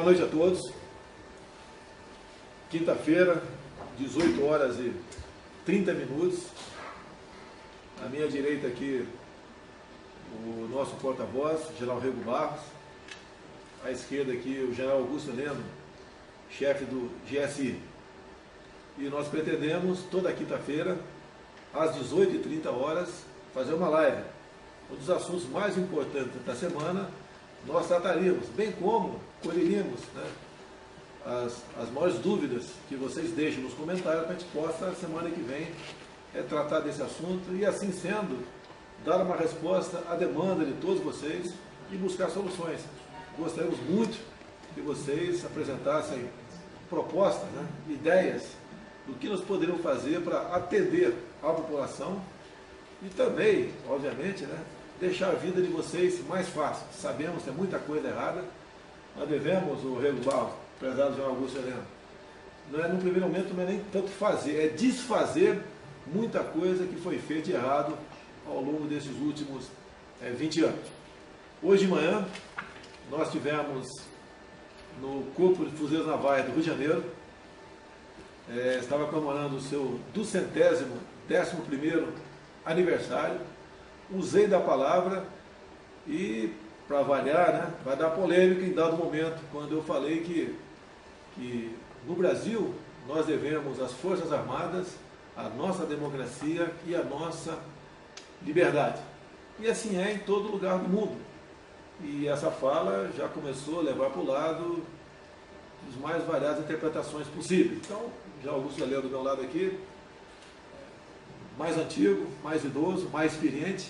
Boa noite a todos. Quinta-feira, 18 horas e 30 minutos. À minha direita aqui, o nosso porta-voz, General Rego Barros. À esquerda aqui, o General Augusto Heleno, chefe do GSI. E nós pretendemos, toda quinta-feira, às 18h30, fazer uma live. Um dos assuntos mais importantes da semana, nós trataríamos, bem como colheríamos, né, as maiores dúvidas que vocês deixam nos comentários, para a gente possa, semana que vem, tratar desse assunto e, assim sendo, dar uma resposta à demanda de todos vocês e buscar soluções. Gostaríamos muito que vocês apresentassem propostas, né, ideias do que nós poderíamos fazer para atender a população e também, obviamente, né, deixar a vida de vocês mais fácil. Sabemos que tem muita coisa errada. Nós devemos, o Rego Barros, prezado João Augusto Heleno, no primeiro momento não é nem tanto fazer, é desfazer muita coisa que foi feita de errado ao longo desses últimos 20 anos. Hoje de manhã, nós tivemos no Corpo de Fuzileiros Navais do Rio de Janeiro, estava comemorando o seu 211º aniversário. Usei da palavra e, para avaliar, né, vai dar polêmica em dado momento, quando eu falei que no Brasil nós devemos às Forças Armadas a nossa democracia e a nossa liberdade. E assim é em todo lugar do mundo. E essa fala já começou a levar para o lado as mais variadas interpretações possíveis. Então, já Augusto Heleno do meu lado aqui, mais antigo, mais idoso, mais experiente.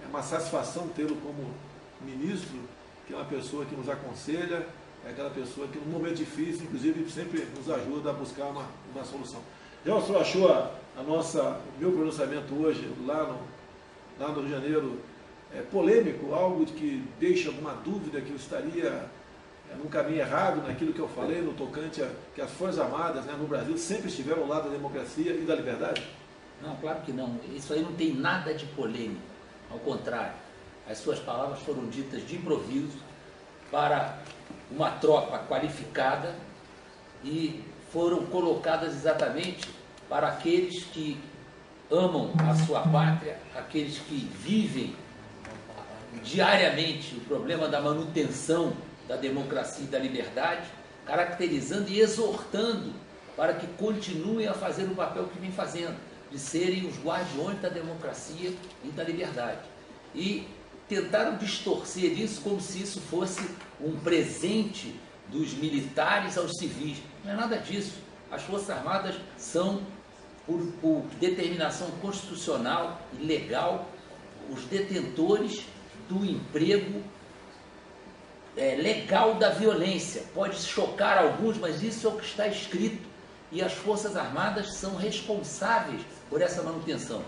É uma satisfação tê-lo como ministro, que é uma pessoa que nos aconselha, é aquela pessoa que, num momento difícil, inclusive, sempre nos ajuda a buscar uma solução. Já o senhor achou o meu pronunciamento hoje, lá no Rio de Janeiro, polêmico, algo que deixa alguma dúvida que eu estaria num caminho errado naquilo que eu falei, no tocante a que as Forças Armadas, né, no Brasil sempre estiveram ao lado da democracia e da liberdade? Não, claro que não. Isso aí não tem nada de polêmico. Ao contrário, as suas palavras foram ditas de improviso para uma tropa qualificada e foram colocadas exatamente para aqueles que amam a sua pátria, aqueles que vivem diariamente o problema da manutenção da democracia e da liberdade, caracterizando e exortando para que continuem a fazer o papel que vem fazendo, de serem os guardiões da democracia e da liberdade. E tentaram distorcer isso como se isso fosse um presente dos militares aos civis. Não é nada disso. As Forças Armadas são, por determinação constitucional e legal, os detentores do emprego legal da violência. Pode chocar alguns, mas isso é o que está escrito. E as Forças Armadas são responsáveis por essa manutenção.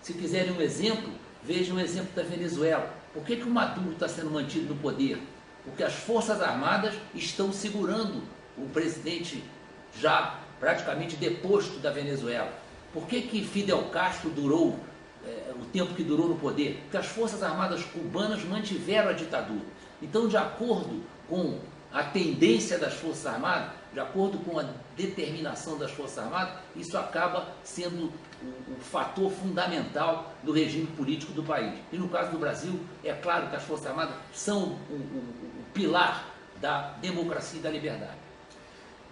Se quiserem um exemplo, vejam o exemplo da Venezuela. Por que o Maduro está sendo mantido no poder? Porque as Forças Armadas estão segurando o presidente já praticamente deposto da Venezuela. Por que Fidel Castro durou o tempo que durou no poder? Porque as Forças Armadas cubanas mantiveram a ditadura. Então, de acordo com a tendência das Forças Armadas, de acordo com a determinação das Forças Armadas, isso acaba sendo o fator fundamental do regime político do país. E no caso do Brasil, é claro que as Forças Armadas são o pilar da democracia e da liberdade.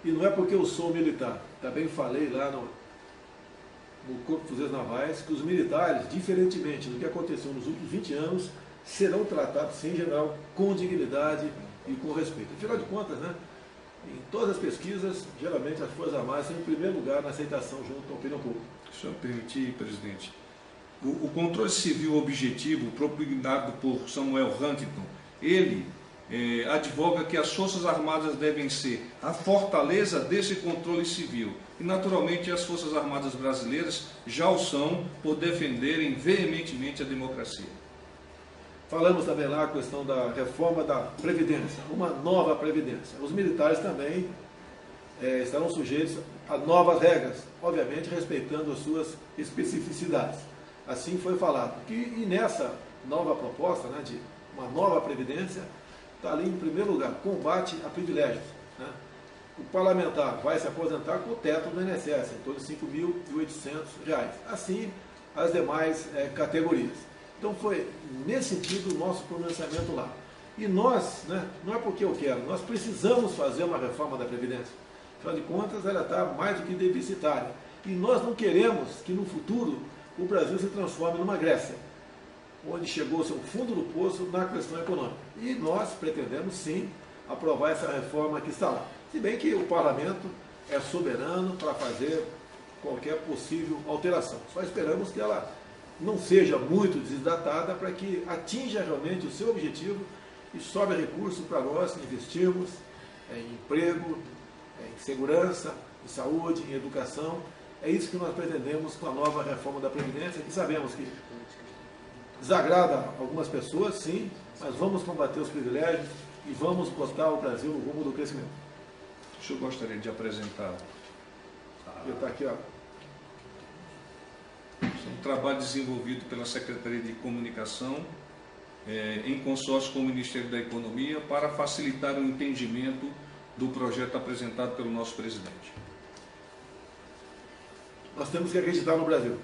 E não é porque eu sou militar, também falei lá no Corpo de Fuzileiros Navais, que os militares, diferentemente do que aconteceu nos últimos 20 anos, serão tratados, sim, em geral, com dignidade e com respeito. Afinal de contas, né, em todas as pesquisas, geralmente as Forças Armadas estão em primeiro lugar na aceitação junto à opinião pública. Se o senhor permitir, presidente, o controle civil objetivo propugnado por Samuel Huntington, ele advoga que as Forças Armadas devem ser a fortaleza desse controle civil. E, naturalmente, as Forças Armadas brasileiras já o são por defenderem veementemente a democracia. Falamos também lá a questão da reforma da Previdência, uma nova Previdência. Os militares também estarão sujeitos a novas regras, obviamente respeitando as suas especificidades. Assim foi falado. E nessa nova proposta, né, de uma nova Previdência, está ali em primeiro lugar, combate a privilégios. Né? O parlamentar vai se aposentar com o teto do INSS, em torno de R$ 5.800. Assim, as demais categorias. Então, foi nesse sentido o nosso pronunciamento lá. E nós, né, não é porque eu quero, nós precisamos fazer uma reforma da Previdência. Afinal de contas, ela está mais do que deficitária. E nós não queremos que no futuro o Brasil se transforme numa Grécia, onde chegou-se ao fundo do poço na questão econômica. E nós pretendemos, sim, aprovar essa reforma que está lá. Se bem que o parlamento é soberano para fazer qualquer possível alteração. Só esperamos que ela não seja muito desidratada para que atinja realmente o seu objetivo e sobre recurso para nós investirmos em emprego, em segurança, em saúde, em educação. É isso que nós pretendemos com a nova reforma da Previdência, que sabemos que desagrada algumas pessoas, sim, mas vamos combater os privilégios e vamos botar o Brasil no rumo do crescimento. O senhor gostaria de apresentar Está aqui, ó. um trabalho desenvolvido pela Secretaria de Comunicação em consórcio com o Ministério da Economia para facilitar o entendimento do projeto apresentado pelo nosso presidente. Nós temos que acreditar no Brasil.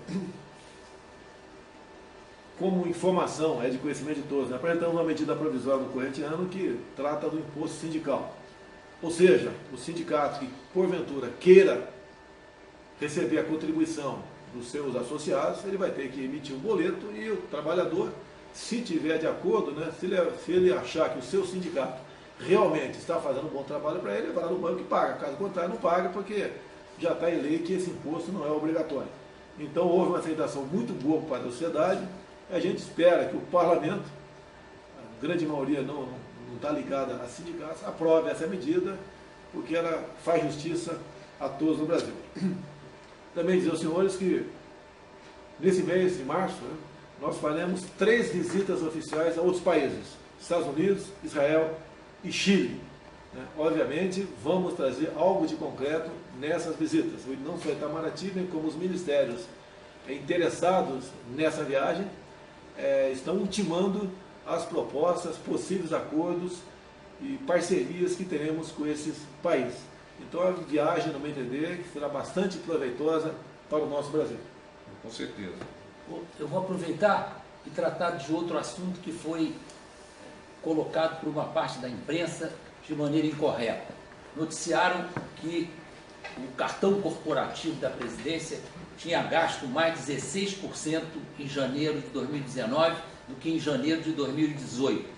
Como informação é de conhecimento de todos, né? Apresentamos uma medida provisória no corrente ano que trata do imposto sindical. Ou seja, o sindicato que, porventura, queira receber a contribuição dos seus associados, ele vai ter que emitir um boleto e o trabalhador, se tiver de acordo, né, se ele achar que o seu sindicato realmente está fazendo um bom trabalho para ele vai lá no banco e paga. Caso contrário, não paga, porque já está em lei que esse imposto não é obrigatório. Então, houve uma aceitação muito boa para a sociedade. A gente espera que o parlamento, a grande maioria não está ligada a sindicatos, aprove essa medida, porque ela faz justiça a todos no Brasil. Também dizer aos senhores que, nesse mês de março, né, nós faremos 3 visitas oficiais a outros países, Estados Unidos, Israel e Chile. Né? Obviamente, vamos trazer algo de concreto nessas visitas. Não só Itamaraty, bem como os ministérios interessados nessa viagem, estão ultimando as propostas, possíveis acordos e parcerias que teremos com esses países. Então, a viagem, no meu entender, será bastante proveitosa para o nosso Brasil. Com certeza. Eu vou aproveitar e tratar de outro assunto que foi colocado por uma parte da imprensa de maneira incorreta. Noticiaram que o cartão corporativo da presidência tinha gasto mais de 16% em janeiro de 2019 do que em janeiro de 2018.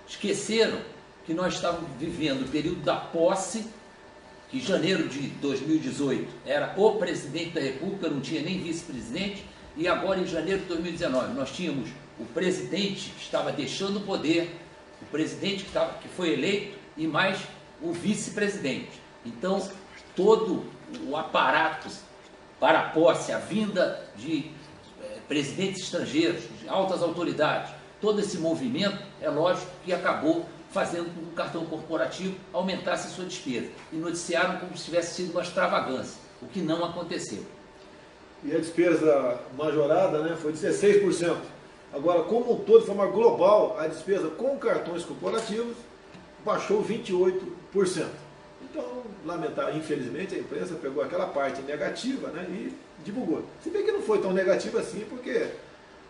Esqueceram que nós estávamos vivendo o período da posse, que em janeiro de 2018 era o presidente da República, não tinha nem vice-presidente, e agora em janeiro de 2019 nós tínhamos o presidente que estava deixando o poder, o presidente que foi eleito e mais o vice-presidente. Então, todo o aparato para a posse, a vinda de presidentes estrangeiros, de altas autoridades, todo esse movimento, é lógico que acabou fazendo com que o cartão corporativo aumentasse a sua despesa. E noticiaram como se tivesse sido uma extravagância, o que não aconteceu. E a despesa majorada, né, foi de 16%. Agora, como um todo, de forma global, a despesa com cartões corporativos baixou 28%. Então, lamentável, infelizmente, a imprensa pegou aquela parte negativa, né, e divulgou. Se bem que não foi tão negativa assim, porque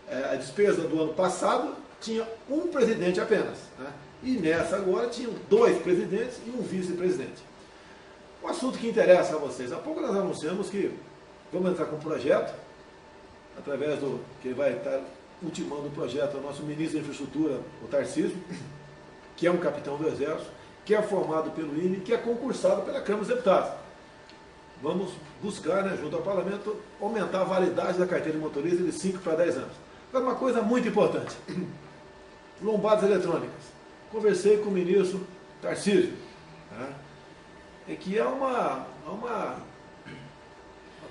a despesa do ano passado tinha um presidente apenas, né, e nessa agora tinham 2 presidentes e um vice-presidente. O assunto que interessa a vocês, há pouco nós anunciamos que vamos entrar com um projeto, através do que vai estar ultimando o projeto, o nosso ministro da Infraestrutura, o Tarcísio, que é um capitão do Exército, que é formado pelo INE, que é concursado pela Câmara dos Deputados. Vamos buscar, né, junto ao Parlamento, aumentar a validade da carteira de motorista de 5 para 10 anos. Agora, uma coisa muito importante, lombadas eletrônicas. Conversei com o ministro Tarcísio, né, que é uma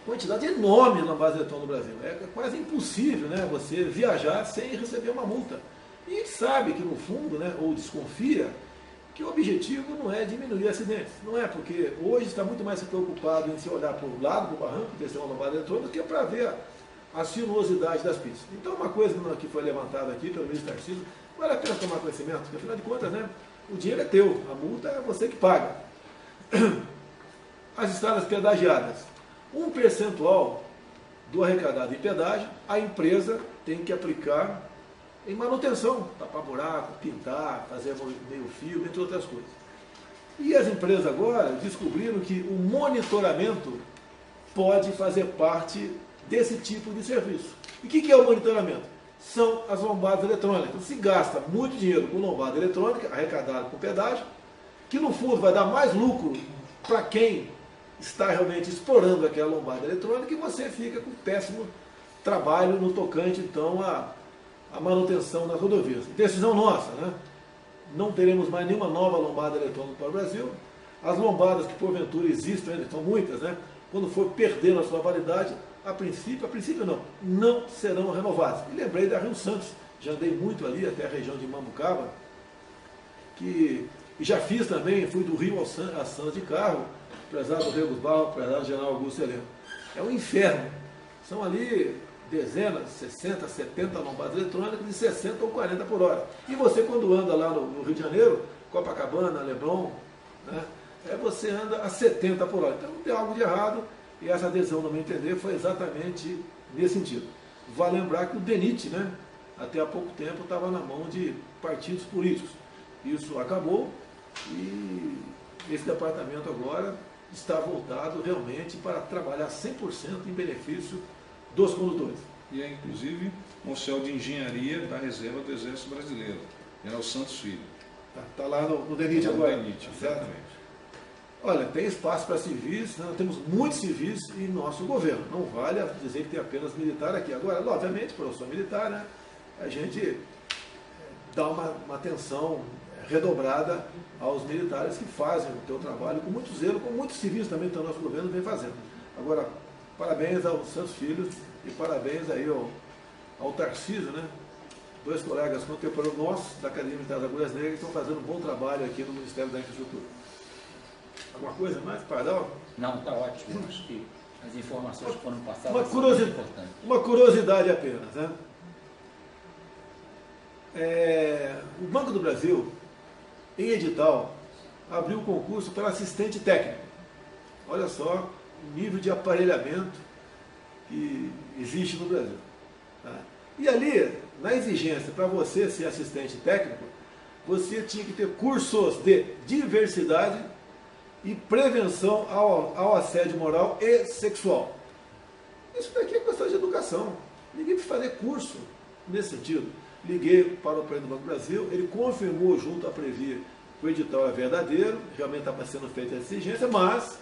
quantidade enorme de lombadas eletrônicas no Brasil. É quase impossível, né, você viajar sem receber uma multa. E a gente sabe que, no fundo, né, ou desconfia, que o objetivo não é diminuir acidentes. Não é, porque hoje está muito mais preocupado em se olhar para o lado do barranco, ver se tem uma lombada eletrônica, do que para ver a sinuosidade das pistas. Então, uma coisa que foi levantada aqui pelo ministro Tarcísio, vale a pena tomar conhecimento, porque, afinal de contas, né, o dinheiro é teu, a multa é você que paga. As estradas pedagiadas, um percentual do arrecadado em pedágio, a empresa tem que aplicar em manutenção, tapar buraco, pintar, fazer meio fio, entre outras coisas. E as empresas agora descobriram que o monitoramento pode fazer parte desse tipo de serviço. E o que é o monitoramento? São as lombadas eletrônicas. Se gasta muito dinheiro com lombada eletrônica, arrecadado com pedágio, que no fundo vai dar mais lucro para quem está realmente explorando aquela lombada eletrônica, e você fica com péssimo trabalho no tocante, então, à manutenção das rodovias. Decisão nossa, né? Não teremos mais nenhuma nova lombada eletrônica para o Brasil. As lombadas que porventura existem, ainda são muitas, né? Quando for perdendo a sua validade, a princípio não serão renovadas. E lembrei da Rio Santos, já andei muito ali, até a região de Mambucaba, e já fiz também, fui do Rio a Santos de carro, prezado Rego Barros, prezado General Augusto Heleno. É um inferno. São ali dezenas, 60, 70 lombadas eletrônicas de 60 ou 40 por hora. E você, quando anda lá no Rio de Janeiro, Copacabana, Leblon, né, você anda a 70 por hora. Então tem algo de errado, e essa adesão, no meu entender, foi exatamente nesse sentido. Vale lembrar que o DENIT, né, até há pouco tempo, estava na mão de partidos políticos. Isso acabou e esse departamento agora está voltado realmente para trabalhar 100% em benefício dos condutores. E é inclusive um oficial de engenharia da reserva do Exército Brasileiro, General Santos Filho. Está lá no DENIT agora. No DENIT, exatamente. Olha, tem espaço para civis, né? Nós temos muitos civis em nosso governo. Não vale dizer que tem apenas militar aqui. Agora, obviamente, por eu sou militar, né, a gente dá uma atenção redobrada aos militares que fazem o seu trabalho com muito zelo, como muitos civis também que o nosso governo vem fazendo. Agora, parabéns aos seus filhos e parabéns aí ao Tarcísio, né? Dois colegas contemporâneos nossos da Academia Militar das Agulhas Negras que estão fazendo um bom trabalho aqui no Ministério da Infraestrutura. Alguma coisa mais, Pardal? Não, está ótimo. Acho que as informações que foram passadas são muito importantes. Uma curiosidade apenas, né? O Banco do Brasil, em edital, abriu concurso para assistente técnico. Olha só o nível de aparelhamento que existe no Brasil. Tá? E ali, na exigência para você ser assistente técnico, você tinha que ter cursos de diversidade e prevenção ao assédio moral e sexual. Isso daqui é questão de educação. Ninguém precisa fazer curso nesse sentido. Liguei para o presidente do Banco do Brasil, ele confirmou junto à Previ que o edital é verdadeiro, realmente estava sendo feita essa exigência, mas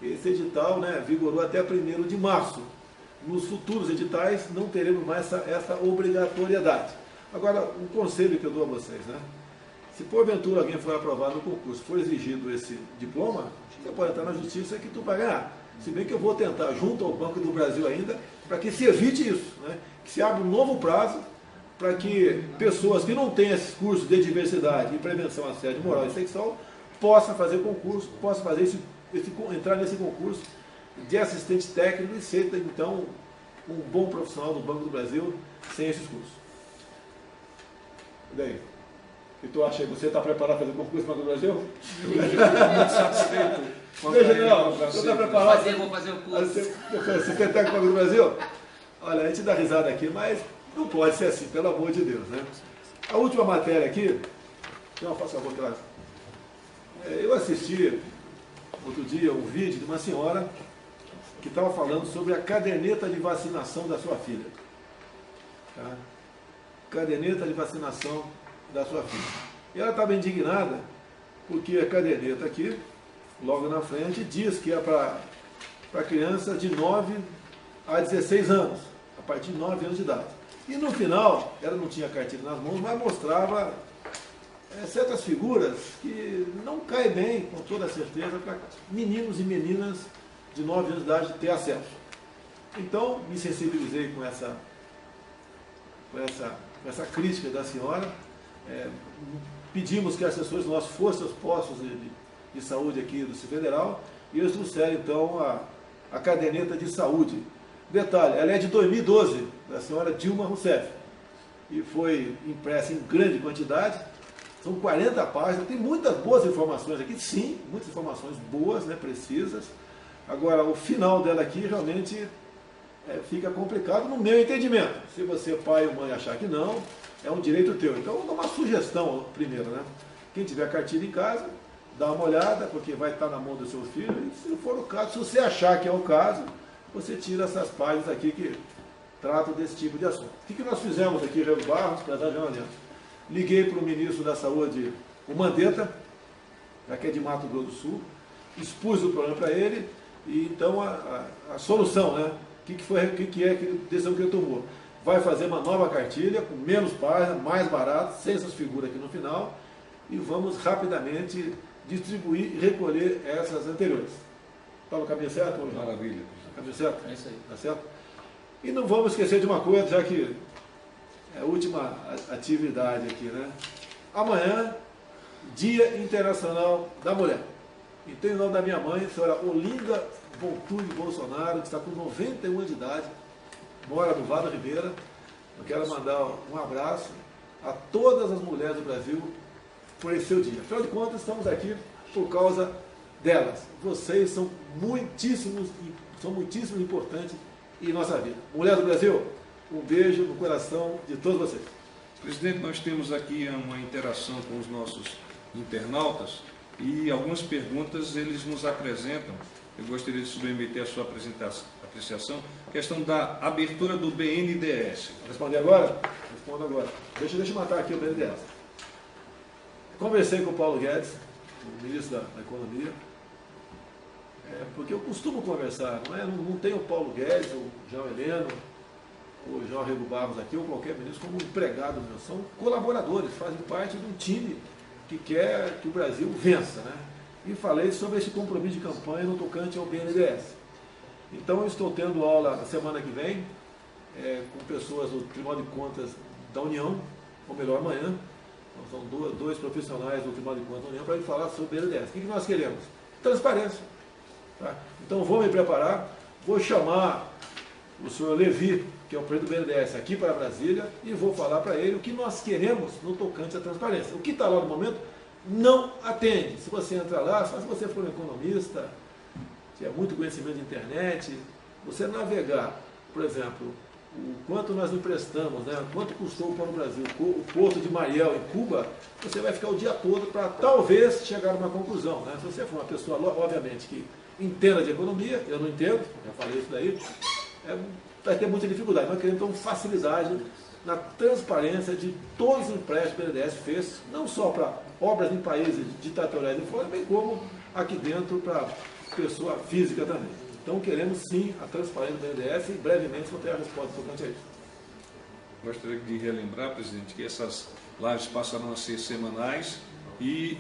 esse edital, né, vigorou até 1º de março. Nos futuros editais não teremos mais essa obrigatoriedade. Agora, um conselho que eu dou a vocês, né? Se porventura alguém for aprovado no concurso, for exigido esse diploma, você pode entrar na justiça que tu vai ganhar. Se bem que eu vou tentar, junto ao Banco do Brasil ainda, para que se evite isso, né? Que se abra um novo prazo para que pessoas que não têm esses cursos de diversidade e prevenção a assédio moral e sexual possam fazer concurso, possam fazer entrar nesse concurso de assistente técnico e ser, então, um bom profissional do Banco do Brasil sem esses cursos. E daí? E tu acha que você está preparado para fazer concurso do Banco do Brasil? Muito satisfeito. Veja, não, você está preparado? Vou fazer o curso. Você tem técnico do Banco do Brasil? Olha, a gente dá risada aqui, mas não pode ser assim, pelo amor de Deus, né? A última matéria aqui, não, faça favor, claro. Eu assisti outro dia um vídeo de uma senhora que estava falando sobre a caderneta de vacinação da sua filha. Tá? Caderneta de vacinação da sua filha. E ela estava indignada porque a caderneta aqui, logo na frente, diz que é para crianças de 9 a 16 anos, a partir de 9 anos de idade. E no final, ela não tinha cartilha nas mãos, mas mostrava certas figuras que não caem bem, com toda certeza, para meninos e meninas de 9 anos de idade ter acesso. Então, me sensibilizei com essa crítica da senhora. Pedimos que as assessores nossos fossem aos postos de saúde aqui do Distrito Federal e eles trouxeram, então, a caderneta de saúde. Detalhe, ela é de 2012, da senhora Dilma Rousseff, e foi impressa em grande quantidade, São 40 páginas, tem muitas boas informações aqui, sim, muitas informações boas, né, precisas. Agora, o final dela aqui realmente fica complicado no meu entendimento. Se você, pai ou mãe, achar que não, é um direito teu. Então, eu vou dar uma sugestão primeiro, né? Quem tiver cartilha em casa, dá uma olhada, porque vai estar na mão do seu filho, e se for o caso, se você achar que é o caso, você tira essas páginas aqui que tratam desse tipo de assunto. O que nós fizemos aqui, Rego Barros, para dar jornalismo? Liguei para o ministro da Saúde, o Mandetta, que é de Mato Grosso do Sul, expus o problema para ele, e então a solução, né? O que é a decisão que ele tomou? Vai fazer uma nova cartilha, com menos páginas, mais barato, sem essas figuras aqui no final, e vamos rapidamente distribuir e recolher essas anteriores. Está no caminho certo? Maravilha. Caminho certo? É isso aí. Tá certo? E não vamos esquecer de uma coisa, já que é a última atividade aqui, né? Amanhã, Dia Internacional da Mulher. Então, em nome da minha mãe, a senhora Olinda Volturi Bolsonaro, que está com 91 anos de idade, mora no Vado Ribeira. Eu quero mandar um abraço a todas as mulheres do Brasil por esse seu dia. Afinal de contas, estamos aqui por causa delas. Vocês são muitíssimos importantes em nossa vida. Mulher do Brasil, um beijo no coração de todos vocês. Presidente, nós temos aqui uma interação com os nossos internautas e algumas perguntas eles nos apresentam. Eu gostaria de submeter a sua apreciação. Questão da abertura do BNDES. Responder agora? Respondo agora. Deixa eu matar aqui o BNDES. Conversei com o Paulo Guedes, o ministro da Economia, porque eu costumo conversar, não tem o Paulo Guedes, o João Heleno, o João Rego Barros aqui, ou qualquer ministro, como empregado meu. São colaboradores, fazem parte de um time que quer que o Brasil vença, né? E falei sobre esse compromisso de campanha no tocante ao BNDES. Então, eu estou tendo aula na semana que vem com pessoas do Tribunal de Contas da União, ou melhor, amanhã. Então, são dois profissionais do Tribunal de Contas da União para falar sobre o BNDES. O que nós queremos? Transparência. Tá? Então, vou me preparar, vou chamar o senhor Levi, que é o presidente do BNDES, aqui para Brasília, e vou falar para ele o que nós queremos no tocante à transparência. O que está lá no momento não atende. Se você entrar lá, só se você for um economista, tiver muito conhecimento de internet, você navegar, por exemplo, o quanto nós emprestamos, né? Quanto custou para o Brasil, o Porto de Mariel em Cuba, você vai ficar o dia todo para talvez chegar a uma conclusão. Né? Se você for uma pessoa, obviamente, que entenda de economia, eu não entendo, já falei isso daí, vai ter muita dificuldade. Nós queremos, então, facilidade na transparência de todos os empréstimos que o BNDES fez, não só para obras em países ditatoriais e fora, bem como aqui dentro para pessoa física também. Então, queremos sim a transparência do BNDES e brevemente vou ter a resposta tocante a isso. Gostaria de relembrar, presidente, que essas lives passarão a ser semanais e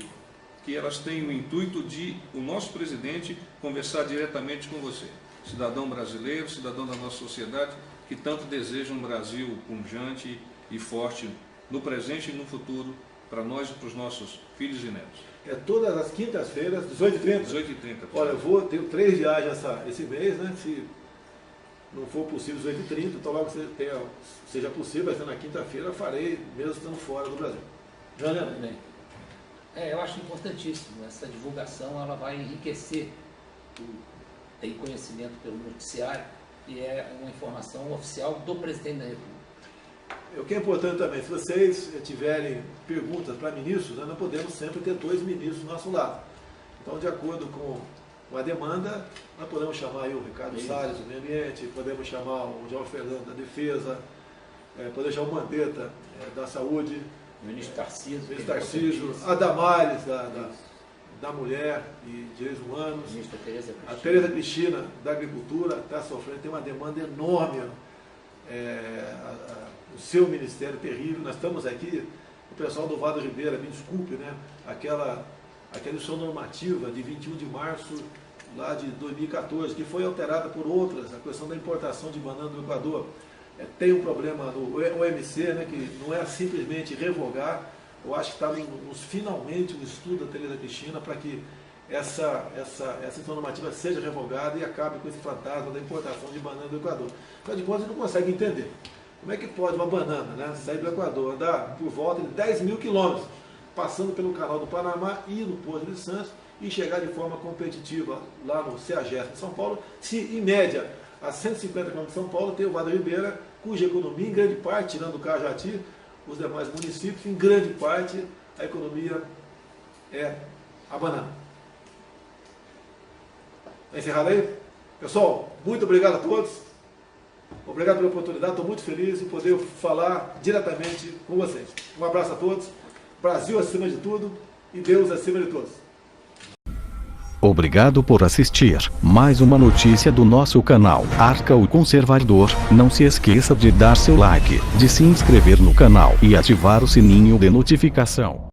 que elas têm o intuito de o nosso presidente conversar diretamente com você, cidadão brasileiro, cidadão da nossa sociedade, que tanto deseja um Brasil pujante e forte no presente e no futuro, para nós e para os nossos filhos e netos. Todas as quintas-feiras, 18h30. 18h30. Olha, tenho 3 viagens esse mês, né? Se não for possível 18h30, então logo seja possível, vai ser na quinta-feira, eu farei, mesmo estando fora do Brasil. Tudo bem. Eu acho importantíssimo. Essa divulgação, ela vai enriquecer tem conhecimento pelo noticiário, e é uma informação oficial do presidente da República. O que é importante também, se vocês tiverem perguntas para ministros, nós não podemos sempre ter 2 ministros do nosso lado. Então, de acordo com a demanda, nós podemos chamar aí o Ricardo Salles, do Meio Ambiente, podemos chamar o João Fernando da Defesa, podemos chamar o Mandetta da Saúde, o ministro Tarcísio, a Damares da Mulher e Direitos Humanos, a Tereza Cristina da Agricultura, está sofrendo, tem uma demanda enorme. O seu ministério terrível, nós estamos aqui, o pessoal do Vado Ribeira, me desculpe, né? Aquela edição normativa de 21 de março lá de 2014, que foi alterada por outras, a questão da importação de banana do Equador, tem um problema no OMC, né, que não é simplesmente revogar, eu acho que está finalmente o estudo da Tereza Cristina para que essa normativa seja revogada e acabe com esse fantasma da importação de banana do Equador. Afinal de contas, a gente não consegue entender. Como é que pode uma banana, né, sair do Equador, andar por volta de 10 mil quilômetros passando pelo canal do Panamá, ir no Porto de Santos e chegar de forma competitiva lá no CEAGESP de São Paulo, se em média a 150 km de São Paulo tem o Vale do Ribeira, cuja economia em grande parte, tirando o Cajati, os demais municípios, em grande parte a economia é a banana. Está encerrado aí? Pessoal, muito obrigado a todos. Obrigado pela oportunidade, estou muito feliz em poder falar diretamente com vocês. Um abraço a todos, Brasil acima de tudo e Deus acima de todos. Obrigado por assistir mais uma notícia do nosso canal Arca o Conservador. Não se esqueça de dar seu like, de se inscrever no canal e ativar o sininho de notificação.